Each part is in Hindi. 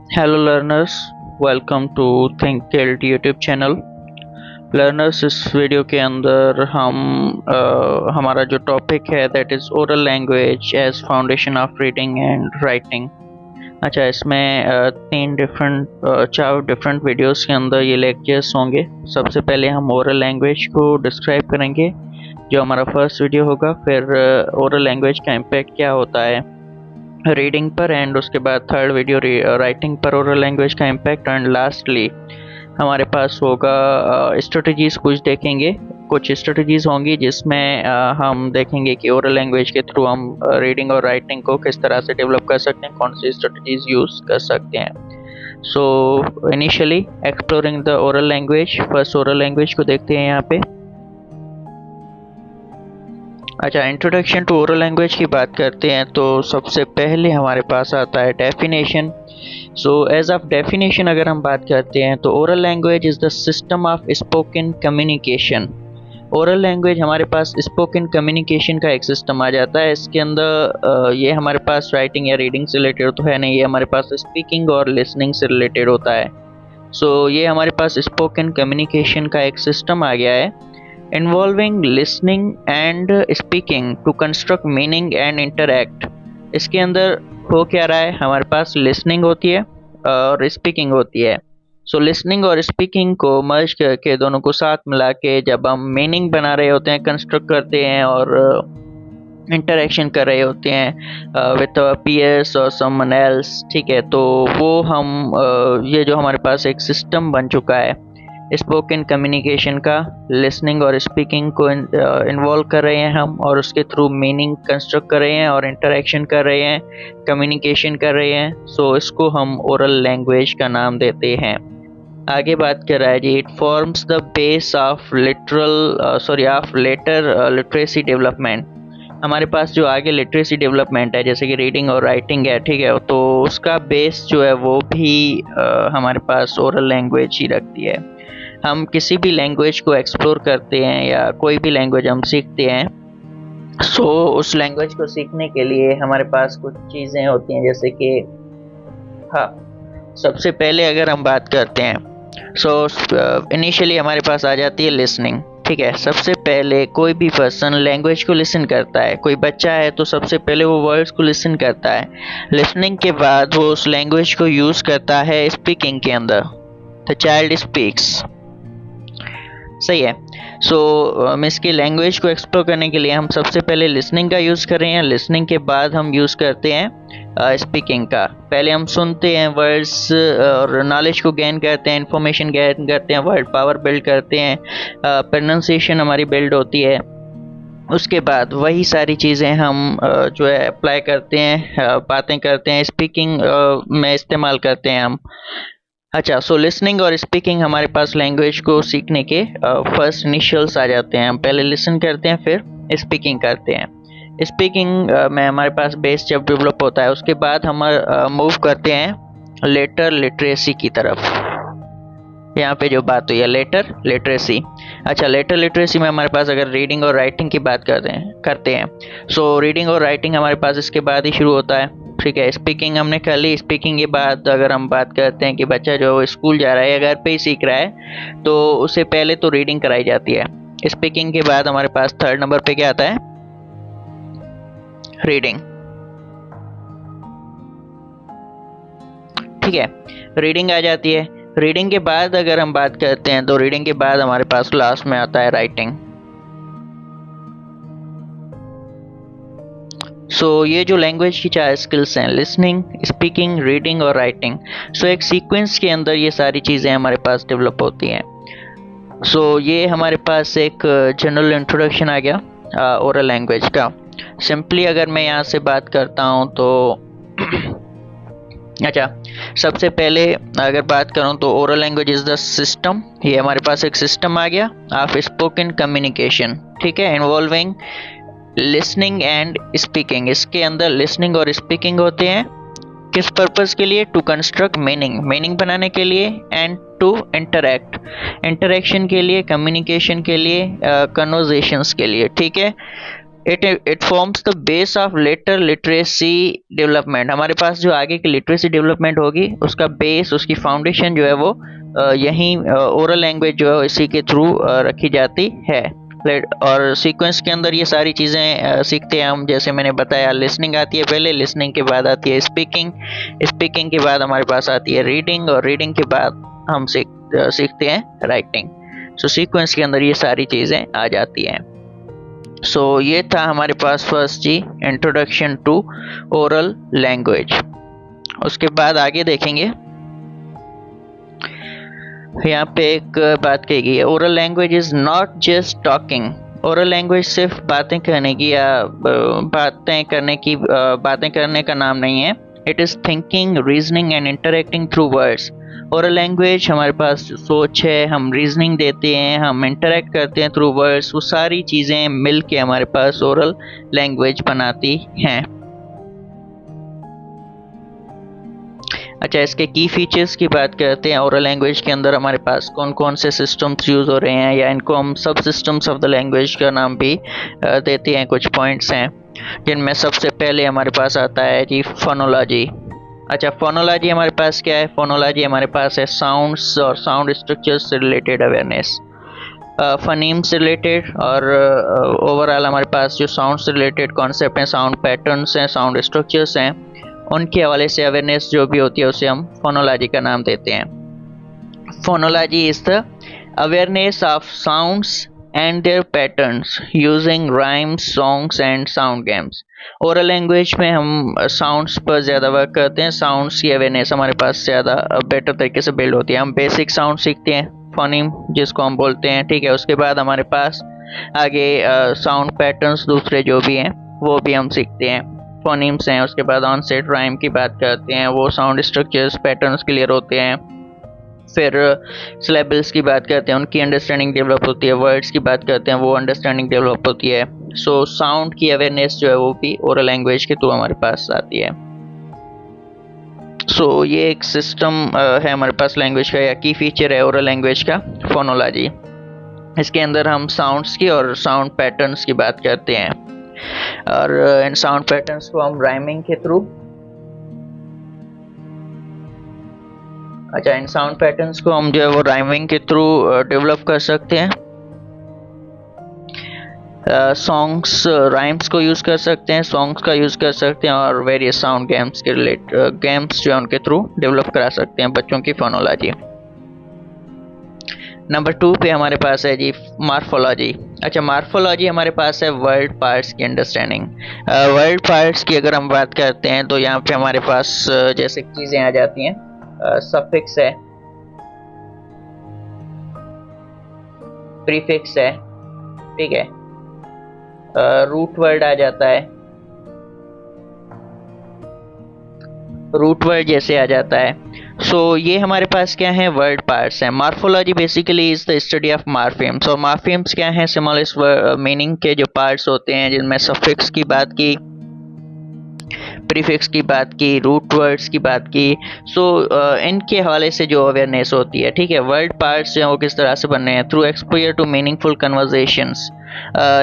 Hello learners, welcome to think guild YouTube channel. Learners, इस वीडियो के अंदर हम हमारा जो टॉपिक है that is oral language as foundation of reading and writing. अच्छा, इसमें चार डिफरेंट वीडियोस के अंदर ये लेक्चर्स होंगे। सबसे पहले हम ओरल लैंग्वेज को डिस्क्राइब करेंगे, जो हमारा फर्स्ट वीडियो होगा। फिर ओरल लैंग्वेज का इम्पैक्ट क्या होता है रीडिंग पर, एंड उसके बाद थर्ड वीडियो राइटिंग पर ओरल लैंग्वेज का इम्पैक्ट, एंड लास्टली हमारे पास होगा स्ट्रेटजीज कुछ देखेंगे। कुछ स्ट्रेटजीज होंगी जिसमें हम देखेंगे कि ओरल लैंग्वेज के थ्रू हम रीडिंग और राइटिंग को किस तरह से डेवलप कर सकते हैं, कौन सी स्ट्रेटजीज यूज़ कर सकते हैं। So initially exploring the oral language, first oral language को देखते हैं यहाँ पे। अच्छा, इंट्रोडक्शन टू ओरल लैंग्वेज की बात करते हैं तो सबसे पहले हमारे पास आता है definition. So as of definition अगर हम बात करते हैं तो oral language is the system of spoken communication. Oral language हमारे पास स्पोकन कम्युनिकेशन का एक सिस्टम आ जाता है। इसके अंदर ये हमारे पास राइटिंग या रीडिंग से रिलेटेड तो है नहीं, ये हमारे पास स्पीकिंग और लिसनिंग से रिलेटेड होता है। सो ये हमारे पास स्पोकन कम्युनिकेशन का एक सिस्टम आ गया है, involving listening and speaking to construct meaning and interact. इसके अंदर हो क्या रहा है, हमारे पास लिसनिंग होती है और स्पीकिंग होती है। सो लिसनिंग और स्पीकिंग को मर्ज करके, दोनों को साथ मिला के जब हम मीनिंग बना रहे होते हैं, कंस्ट्रक्ट करते हैं और इंटरेक्शन कर रहे होते हैं विद पीयर्स और समवन एल्स, ठीक है, तो वो हम ये जो हमारे पास एक सिस्टम बन चुका है स्पोकन कम्युनिकेशन का, लिसनिंग और स्पीकिंग को इन्वॉल्व कर रहे हैं हम, और उसके थ्रू मीनिंग कंस्ट्रक्ट कर रहे हैं और इंटरेक्शन कर रहे हैं, कम्युनिकेशन कर रहे हैं। सो इसको हम ओरल लैंग्वेज का नाम देते हैं। आगे बात कर रहा है जी, it forms the base of later literacy development. हमारे पास जो आगे लिटरेसी डेवलपमेंट है, जैसे कि रीडिंग और राइटिंग है, ठीक है, तो उसका बेस जो है वो भी हमारे पास ओरल लैंग्वेज ही रखती है। हम किसी भी लैंग्वेज को एक्सप्लोर करते हैं या कोई भी लैंग्वेज हम सीखते हैं, सो उस लैंग्वेज को सीखने के लिए हमारे पास कुछ चीज़ें होती हैं, जैसे कि हाँ, सबसे पहले अगर हम बात करते हैं सो इनिशियली हमारे पास आ जाती है लिसनिंग। ठीक है, सबसे पहले कोई भी पर्सन लैंग्वेज को लिसन करता है। कोई बच्चा है तो सबसे पहले वो वर्ड्स को लिसन करता है। लिसनिंग के बाद वो उस लैंग्वेज को यूज़ करता है स्पीकिंग के अंदर। द चाइल्ड स्पीक्स, सही है। सो हम इसकी लैंग्वेज को एक्सप्लोर करने के लिए हम सबसे पहले लिसनिंग का यूज़ कर रहे हैं। लिसनिंग के बाद हम यूज़ करते हैं स्पीकिंग का। पहले हम सुनते हैं वर्ड्स और नॉलेज को गेन करते हैं, इंफॉर्मेशन गेन करते हैं, वर्ड पावर बिल्ड करते हैं, प्रोनाउंसिएशन हमारी बिल्ड होती है। उसके बाद वही सारी चीज़ें हम जो है अप्लाई करते हैं, बातें करते हैं, स्पीकिंग में इस्तेमाल करते हैं हम। अच्छा, सो लिसनिंग और स्पीकिंग हमारे पास लैंग्वेज को सीखने के फर्स्ट इनिशियल्स आ जाते हैं। हम पहले लिसन करते हैं, फिर स्पीकिंग करते हैं। स्पीकिंग में हमारे पास बेस जब डेवलप होता है, उसके बाद हम मूव करते हैं लेटर लिटरेसी की तरफ। यहाँ पे जो बात हुई है लेटर लिटरेसी। अच्छा, लेटर लिटरेसी में हमारे पास अगर रीडिंग और राइटिंग की बात करते हैं सो रीडिंग और राइटिंग हमारे पास इसके बाद ही शुरू होता है। ठीक है, स्पीकिंग हमने कर ली। स्पीकिंग के बाद अगर हम बात करते हैं कि बच्चा जो स्कूल जा रहा है या घर पे ही सीख रहा है, तो उससे पहले तो रीडिंग कराई जाती है। स्पीकिंग के बाद हमारे पास थर्ड नंबर पे क्या आता है, रीडिंग। ठीक है, रीडिंग आ जाती है। रीडिंग के बाद अगर हम बात करते हैं तो रीडिंग के बाद हमारे पास लास्ट में आता है राइटिंग। सो ये जो लैंग्वेज की चार स्किल्स हैं, लिसनिंग, स्पीकिंग, रीडिंग और राइटिंग, सो एक सीक्वेंस के अंदर ये सारी चीज़ें हमारे पास डेवलप होती हैं। सो ये हमारे पास एक जनरल इंट्रोडक्शन आ गया ओरल लैंग्वेज का। सिंपली अगर मैं यहाँ से बात करता हूँ तो अच्छा, सबसे पहले अगर बात करूँ तो oral language is the system. ये हमारे पास एक सिस्टम आ गया ऑफ स्पोकन कम्युनिकेशन, ठीक है, इन्वॉल्विंग लिसनिंग एंड स्पीकिंग। इसके अंदर लिसनिंग और स्पीकिंग होते हैं। किस पर्पज़ के लिए, टू कंस्ट्रक्ट मीनिंग बनाने के लिए, एंड टू इंटरेक्शन के लिए, कम्युनिकेशन के लिए, कन्वर्जेशंस के लिए। ठीक है, it forms the base of later literacy development. हमारे पास जो आगे की लिटरेसी डेवलपमेंट होगी उसका बेस, उसकी फाउंडेशन जो है वो यहीं ओरल लैंग्वेज जो है इसी के थ्रू रखी जाती है। और सीक्वेंस के अंदर ये सारी चीज़ें सीखते हैं हम। जैसे मैंने बताया, लिसनिंग आती है पहले, लिसनिंग के बाद आती है स्पीकिंग, स्पीकिंग के बाद हमारे पास आती है रीडिंग, और रीडिंग के बाद हम सीखते हैं राइटिंग। सो सीक्वेंस के अंदर ये सारी चीज़ें आ जाती हैं। सो ये था हमारे पास फर्स्ट जी, इंट्रोडक्शन टू ओरल लैंग्वेज। उसके बाद आगे देखेंगे, यहाँ पे एक बात कही गई है, oral language is not just talking. Oral language सिर्फ बातें करने की या बातें करने का नाम नहीं है। It is thinking, reasoning and interacting through words. Oral language हमारे पास सोच है, हम रीजनिंग देते हैं, हम इंटरेक्ट करते हैं थ्रू वर्ड्स। वो सारी चीज़ें मिल के हमारे पास ओरल लैंग्वेज बनाती हैं। अच्छा, इसके की फीचर्स की बात करते हैं। ओरल लैंग्वेज के अंदर हमारे पास कौन कौन से सिस्टम्स यूज़ हो रहे हैं, या इनको हम सब सिस्टम्स ऑफ द लैंग्वेज का नाम भी देते हैं। कुछ पॉइंट्स हैं जिनमें सबसे पहले हमारे पास आता है जी फोनोलॉजी। अच्छा, फोनोलॉजी हमारे पास क्या है? फोनोलॉजी हमारे पास है साउंड्स और साउंड स्ट्रक्चर्स से रिलेटेड अवेयरनेस, फनीम से रिलेटेड, और ओवरऑल हमारे पास जो साउंड से रिलेटेड कॉन्सेप्ट हैं, साउंड पैटर्न्स हैं, साउंड स्ट्रक्चर्स हैं, उनके हवाले से अवेयरनेस जो भी होती है उसे हम फोनोलॉजी का नाम देते हैं। Phonology is the awareness of sounds and their patterns using rhymes, songs and sound games. Oral language में हम साउंड्स पर ज़्यादा वर्क करते हैं। साउंड्स की अवेयरनेस हमारे पास ज़्यादा बेटर तरीके से बिल्ड होती है। हम बेसिक साउंड सीखते हैं, फोनीम जिसको हम बोलते हैं, ठीक है। उसके बाद हमारे पास आगे साउंड पैटर्न्स दूसरे जो भी हैं वो भी हम सीखते हैं, फोनीम्स हैं। उसके बाद ऑनसेट राइम की बात करते हैं, वो साउंड स्ट्रक्चर्स पैटर्न्स क्लियर होते हैं। फिर सिलेबल्स की बात करते हैं, उनकी अंडरस्टैंडिंग डेवलप होती है। वर्ड्स की बात करते हैं, वो अंडरस्टैंडिंग डेवलप होती है। सो साउंड की अवेयरनेस जो है वो भी ओरल लैंग्वेज के थ्रू हमारे पास आती है। सो ये एक सिस्टम है हमारे पास लैंग्वेज का, या की फीचर है ओरल लैंग्वेज का, फोनोलॉजी। इसके अंदर हम साउंड्स की और साउंड पैटर्न्स की बात करते हैं, और इन साउंड पैटर्न्स को हम राइमिंग के थ्रू इन साउंड पैटर्न्स को हम जो है वो राइमिंग के थ्रू डेवलप कर सकते हैं। सॉन्ग्स, राइम्स को यूज़ कर सकते हैं, सॉन्ग्स का यूज़ कर सकते हैं, और वेरियस साउंड गेम्स के गेम्स जो है उनके थ्रू डेवलप करा सकते हैं बच्चों की फोनोलॉजी। नंबर 2 पे हमारे पास है जी मार्फोलॉजी। अच्छा, मार्फोलॉजी हमारे पास है वर्ड पार्ट्स की अंडरस्टैंडिंग। वर्ड पार्ट्स की अगर हम बात करते हैं तो यहाँ पे हमारे पास जैसे चीज़ें आ जाती हैं, सफिक्स है, प्रीफिक्स है, ठीक है, रूट वर्ड आ जाता है, रूट वर्ड जैसे आ जाता है। सो ये हमारे पास क्या है? वर्ड पार्ट्स हैं। Morphology basically is the study of morphemes. और मार्फेम्स क्या है? सिमोलिस मीनिंग के जो पार्ट्स होते हैं, जिनमें सफिक्स की बात की, प्रीफिक्स की बात की, रूट वर्ड्स की बात की। सो इनके हवाले से जो अवेयरनेस होती है, ठीक है। वर्ड पार्ट्स जो हैं वो किस तरह से बन रहे हैं? Through exposure to meaningful conversations.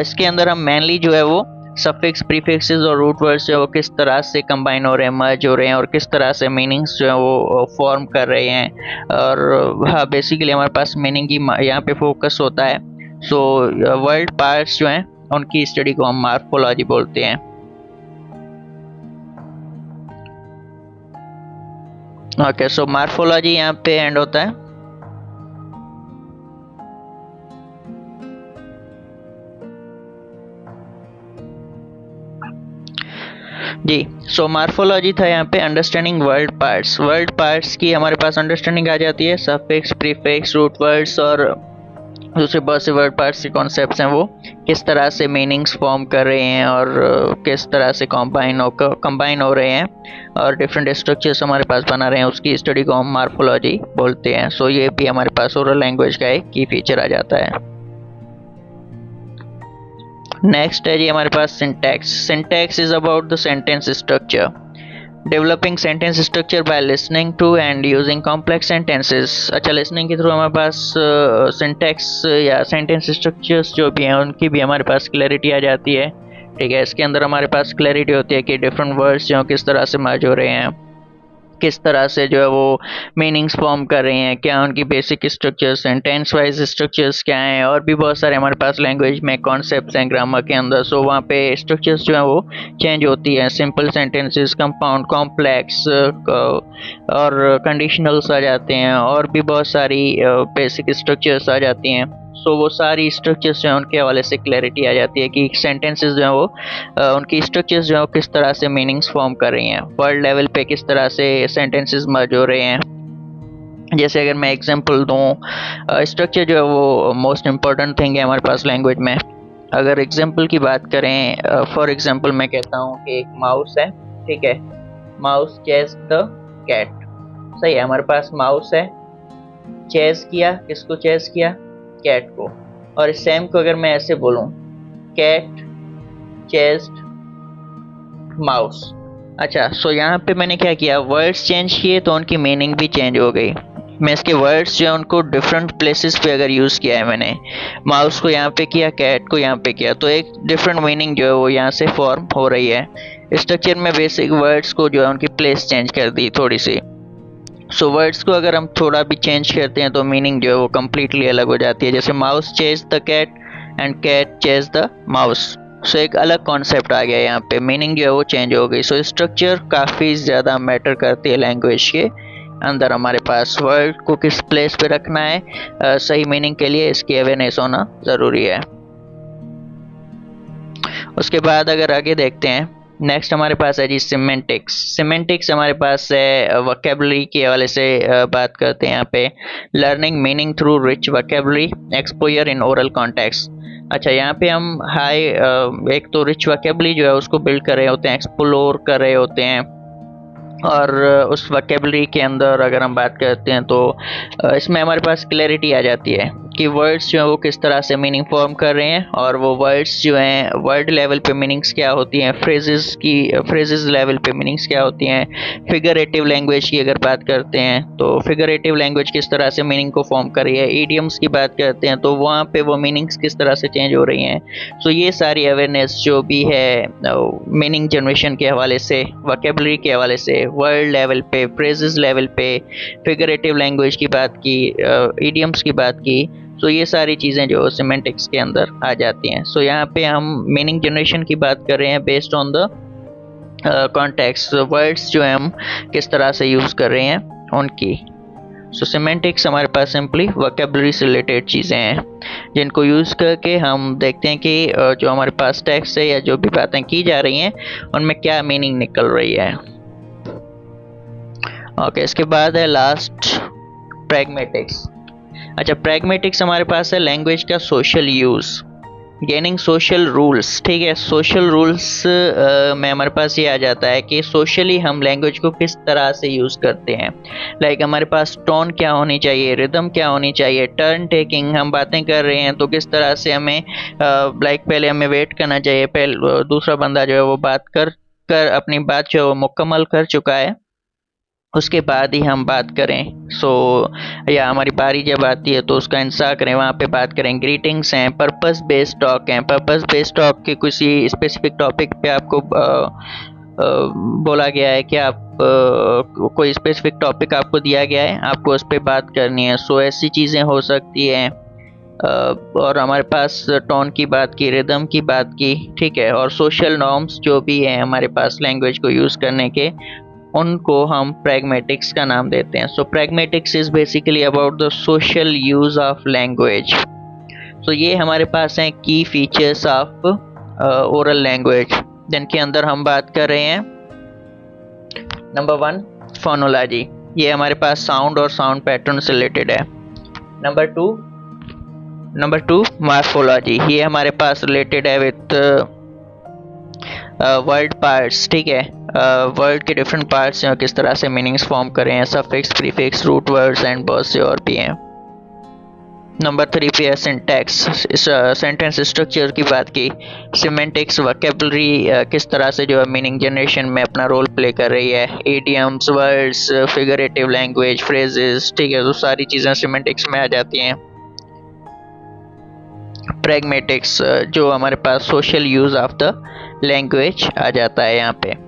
इसके अंदर हम मेनली जो है वो सफिक्स, प्रीफिक्सेस और रूट वर्ड्स जो है वो किस तरह से कंबाइन हो रहे हैं, मर्ज हो रहे हैं, और किस तरह से मीनिंग्स जो है वो फॉर्म कर रहे हैं। और हाँ, बेसिकली हमारे पास मीनिंग की यहाँ पे फोकस होता है। सो वर्ड पार्ट्स जो हैं उनकी स्टडी को हम मार्फोलॉजी बोलते हैं। ओके, सो मार्फोलॉजी यहाँ पे एंड होता है। जी, सो मार्फोलॉजी था यहाँ पे understanding word parts. Word parts की हमारे पास अंडरस्टैंडिंग आ जाती है, सफिक्स, प्रीफिक्स, रूट वर्ड्स और दूसरे बहुत से वर्ड पार्ट्स के कॉन्सेप्ट्स हैं, वो किस तरह से मीनिंग्स फॉर्म कर रहे हैं और किस तरह से कंबाइन हो रहे हैं और डिफरेंट स्ट्रक्चर्स हमारे पास बना रहे हैं, उसकी स्टडी को हम मार्फोलॉजी बोलते हैं। सो ये भी हमारे पास ओरल लैंग्वेज का एक की फीचर आ जाता है। नेक्स्ट है जी हमारे पास syntax. Syntax is about the sentence structure, developing sentence structure by listening to and using complex sentences. अच्छा, लिसनिंग के थ्रू हमारे पास सिंटैक्स या सेंटेंस स्ट्रक्चर्स जो भी हैं उनकी भी हमारे पास क्लैरिटी आ जाती है, ठीक है। इसके अंदर हमारे पास क्लैरिटी होती है कि डिफरेंट वर्ड्स जो किस तरह से मर्ज हो रहे हैं, किस तरह से जो है वो मीनिंग्स फॉर्म कर रहे हैं, क्या उनकी बेसिक स्ट्रक्चर्स हैं, टेंस वाइज स्ट्रक्चर्स क्या हैं, और भी बहुत सारे हमारे पास लैंग्वेज में कॉन्सेप्ट्स हैं ग्रामर के अंदर। सो वहाँ पे स्ट्रक्चर्स जो है वो चेंज होती है, सिंपल सेंटेंसेस, कंपाउंड, कॉम्प्लेक्स और कंडीशनल्स आ जाते हैं, और भी बहुत सारी बेसिक स्ट्रक्चर्स आ जाती हैं। सो वो सारी स्ट्रक्चर्स जो है उनके हवाले से क्लैरिटी आ जाती है कि सेंटेंसेस जो है वो उनकी स्ट्रक्चर्स जो है किस तरह से मीनिंग्स फॉर्म कर रही हैं, वर्ड लेवल पे किस तरह से सेंटेंसेस मर्ज हो रहे हैं। जैसे अगर मैं एग्जांपल दूं, स्ट्रक्चर जो है वो मोस्ट इम्पोर्टेंट थिंग है हमारे पास लैंग्वेज में। अगर एग्जांपल की बात करें, फॉर एग्जांपल मैं कहता हूँ कि एक माउस है, ठीक है, माउस चेस द कैट। सही है, हमारे पास माउस है, चेस किया, किसको चेस किया, कैट को। और इस सेम को अगर मैं ऐसे बोलूं, कैट चेस्ड माउस। अच्छा, सो यहाँ पे मैंने क्या किया, वर्ड्स चेंज किए तो उनकी मीनिंग भी चेंज हो गई। मैं इसके वर्ड्स जो है उनको डिफरेंट प्लेसेस पे अगर यूज़ किया है मैंने, माउस को यहाँ पे किया, कैट को यहाँ पे किया, तो एक डिफरेंट मीनिंग जो है वो यहाँ से फॉर्म हो रही है। स्ट्रक्चर में बेसिक वर्ड्स को जो है उनकी प्लेस चेंज कर दी थोड़ी सी। सो वर्ड्स को अगर हम थोड़ा भी चेंज करते हैं तो मीनिंग जो है वो कम्प्लीटली अलग हो जाती है। जैसे mouse chase the cat and cat chase the mouse. So एक अलग कॉन्सेप्ट आ गया यहाँ पे, मीनिंग जो है वो चेंज हो गई। सो स्ट्रक्चर काफ़ी ज़्यादा मैटर करती है लैंग्वेज के अंदर। हमारे पास वर्ड को किस प्लेस पे रखना है सही मीनिंग के लिए, इसकी अवेयरनेस होना ज़रूरी है। उसके बाद अगर आगे देखते हैं, नेक्स्ट हमारे पास है जी सिमेंटिक्स। सिमेंटिक्स हमारे पास है वोकेबलरी के हवाले से बात करते हैं यहाँ पे। Learning meaning through rich vocabulary, exposure in oral context. अच्छा, यहाँ पे हम एक तो रिच वोकेबलरी जो है उसको बिल्ड कर रहे होते हैं, एक्सप्लोर कर रहे होते हैं, और उस वोकेबलरी के अंदर अगर हम बात करते हैं तो इसमें हमारे पास क्लैरिटी आ जाती है कि वर्ड्स जो हैं वो किस तरह से मीनिंग फॉर्म कर रहे हैं, और वो वर्ड्स जो हैं वर्ड लेवल पे मीनिंग्स क्या होती हैं, फ्रेजेस लेवल पे मीनिंग्स क्या होती हैं। फिगरेटिव लैंग्वेज की अगर बात करते हैं तो फिगरेटिव लैंग्वेज किस तरह से मीनिंग को फॉर्म कर रही है। ईडियम्स की बात करते हैं तो वहाँ पे वो मीनिंग्स किस तरह से चेंज हो रही हैं। सो ये सारी अवेयरनेस जो भी है मीनिंग जनरेशन के हवाले से, वोकेबलरी के हवाले से, वर्ड लेवल पे, फ्रेजेस लेवल पे, फिगरेटिव लैंग्वेज की बात की, ईडियम्स की बात की, सो ये सारी चीज़ें जो सिमेंटिक्स के अंदर आ जाती हैं। सो यहाँ पे हम मीनिंग जनरेशन की बात कर रहे हैं based on the context, words जो हैं हम किस तरह से यूज़ कर रहे हैं उनकी। सो सिमेंटिक्स हमारे पास सिंपली वोकेबलरी से रिलेटेड चीज़ें हैं जिनको यूज़ करके हम देखते हैं कि जो हमारे पास टेक्स्ट है या जो भी बातें की जा रही हैं उनमें क्या मीनिंग निकल रही है। ओके, इसके बाद है लास्ट प्रैग्मेटिक्स। अच्छा, प्रैग्मेटिक्स हमारे पास है लैंग्वेज का social use, gaining social rules. ठीक है, सोशल रूल्स में हमारे पास ये आ जाता है कि सोशली हम लैंग्वेज को किस तरह से यूज़ करते हैं। लाइक हमारे पास टोन क्या होनी चाहिए, रिदम क्या होनी चाहिए, टर्न टेकिंग, हम बातें कर रहे हैं तो किस तरह से हमें पहले हमें वेट करना चाहिए, पहले दूसरा बंदा जो है वो बात कर अपनी बात जो है वो मुकम्मल कर चुका है उसके बाद ही हम बात करें। या हमारी बारी जब आती है तो उसका इंतज़ार करें, वहाँ पे बात करें। ग्रीटिंग्स हैं, पर्पस बेस्ड टॉक हैं। पर्पस बेस्ड टॉक के किसी स्पेसिफिक टॉपिक पे आपको बोला गया है कि आप कोई स्पेसिफिक टॉपिक आपको दिया गया है, आपको उस पर बात करनी है। सो ऐसी चीज़ें हो सकती हैं। और हमारे पास टोन की बात की, रिदम की बात की, ठीक है, और सोशल नॉर्म्स जो भी हैं हमारे पास लैंग्वेज को यूज़ करने के, उनको हम प्रैग्मेटिक्स का नाम देते हैं। So pragmatics is basically about the social use of language. So ये हमारे पास हैं की फीचर्स ऑफ ओरल लैंग्वेज, जिनके अंदर हम बात कर रहे हैं। नंबर 1 फोनोलॉजी, ये हमारे पास साउंड और साउंड पैटर्न से रिलेटेड है। नंबर टू मॉर्फोलॉजी, ये हमारे पास रिलेटेड है विथ वर्ड पार्ट्स। ठीक है, वर्ड के डिफरेंट पार्ट्स हैं और किस तरह से मीनिंग्स फॉर्म कर रहे हैं, suffix, prefix, root words and बहुत से और भी हैं। नंबर 3 पे है सिंटैक्स, सेंटेंस स्ट्रक्चर की बात की। सिमेंटिक्स, वोकेबलरी किस तरह से जो है मीनिंग जनरेशन में अपना रोल प्ले कर रही है। Idioms, words, figurative language, phrases, ठीक है, तो सारी चीज़ें सिमेंटिक्स में आ जाती हैं। प्रैग्मेटिक्स जो हमारे पास social use of the language आ जाता है यहाँ पे।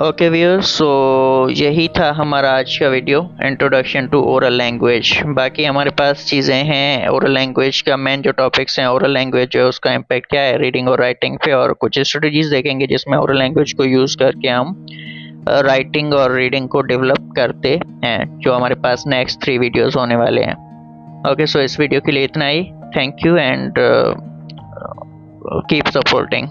ओके व्यूअर्स, सो यही था हमारा आज का video, introduction to oral language. बाकी हमारे पास चीज़ें हैं ओरल लैंग्वेज का, मेन जो टॉपिक्स हैं ओरल लैंग्वेज जो है उसका इम्पैक्ट क्या है रीडिंग और राइटिंग पे, और कुछ स्ट्रेटजीज देखेंगे जिसमें ओरल लैंग्वेज को यूज़ करके हम राइटिंग और रीडिंग को डेवलप करते हैं, जो हमारे पास नेक्स्ट 3 वीडियोस होने वाले हैं। ओके, सो इस वीडियो के लिए इतना ही। Thank you and keep supporting.